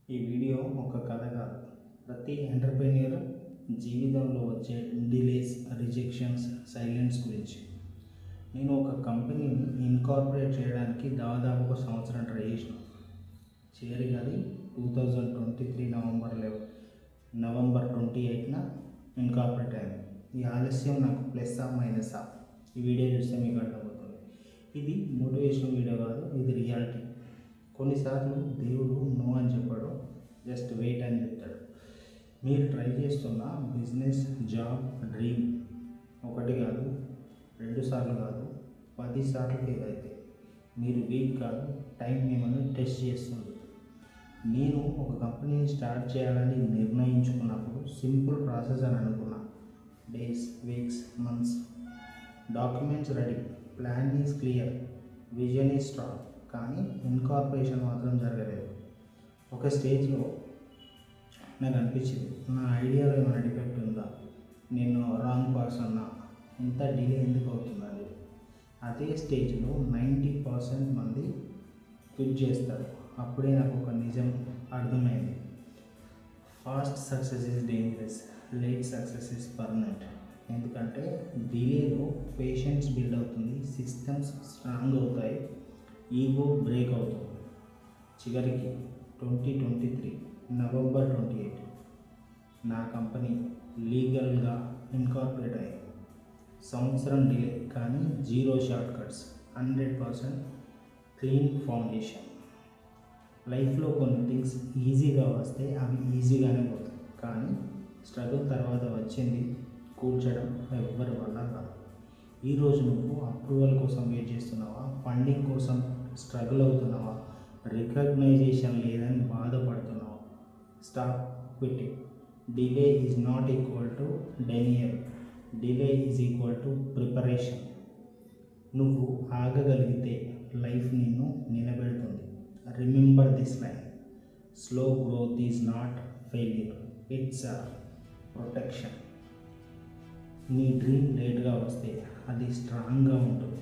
ఈ వీడియో ఒక కథ కాదు. ప్రతి ఎంటర్‌ప్రెన్యూర్ జీవితంలో వచ్చే డిలేస్, రిజెక్షన్స్, సైలెన్స్ గురించి. నేను ఒక కంపెనీని ఇన్కార్పొరేట్ చేయడానికి దాదాపు ఒక సంవత్సరం ట్రై చేసిన. చివరికి అది 2023 నవంబర్ 28న ఇన్కార్పొరేట్ అయింది. ఈ ఆలస్యం నాకు ప్లస్సా మైనసా? ఈ వీడియో చూస్తే మీకు అర్థమవుతుంది. ఇది మోటివేషనల్ వీడియో కాదు, ఇది రియాలిటీ. కొన్నిసార్లు దేవుడు నో అని చెప్పాడు, జస్ట్ వెయిట్ అని చెప్తాడు. మీరు ట్రై చేస్తున్న బిజినెస్, జాబ్, డ్రీమ్ ఒకటి కాదు, 2 సార్లు కాదు, 10 సార్లు ఫెయిల్ అయితే మీరు వీక్ కాదు, టైం మిమ్మల్ని టెస్ట్ చేస్తుంది. నేను ఒక కంపెనీని స్టార్ట్ చేయాలని నిర్ణయించుకున్నప్పుడు సింపుల్ ప్రాసెస్ అని అనుకున్నా. Days, weeks, months, documents ready, plan is clear, vision is strong. కానీ ఇన్కార్పొరేషన్ మాత్రం జరగలేదు. ఒక స్టేజ్లో నాకు అనిపించింది, నా ఐడియాలో ఏమైనా డిఫెక్ట్ ఉందా, నేను రాంగ్ పర్సన్నా, ఇంత డిలే ఎందుకు అవుతుందని. అదే స్టేజ్లో 90% మంది క్విట్ చేస్తారు. అప్పుడే నాకు ఒక నిజం అర్థమైంది. Fast success is dangerous, late success is permanent. ఎందుకంటే డిలేలో పేషెన్స్ బిల్డ్ అవుతుంది, సిస్టమ్స్ స్ట్రాంగ్ అవుతాయి, ఈగో బ్రేక్ అవుతుంది. చివరికి 2023 నవంబర్ 28 నా కంపెనీ లీగల్గా ఇన్కార్పొరేట్ అయ్యింది. సంవత్సరం డిలే, కానీ 0 షార్ట్ కట్స్, 100% క్లీన్ ఫౌండేషన్. లైఫ్లో కొన్ని థింగ్స్ ఈజీగా వస్తే అవి ఈజీగానే పోతాయి, కానీ స్ట్రగుల్ తర్వాత వచ్చింది కూర్చడం ఎవ్వరి వల్ల కాదు. ఈరోజు నువ్వు అప్రూవల్ కోసం వెయిట్ చేస్తున్నావా, ఫండింగ్ కోసం స్ట్రగుల్ అవుతున్నావా, రికగ్నైజేషన్ లేదని బాధపడుతున్నావా? Stop quitting. Delay is not equal to denial, delay is equal to preparation. నువ్వు ఆగగలిగితే లైఫ్ నిన్ను నిలబెడుతుంది. Remember this line, slow growth is not failure, it's a protection. నీ డ్రీమ్ లేట్గా వస్తే అది స్ట్రాంగ్గా ఉంటుంది.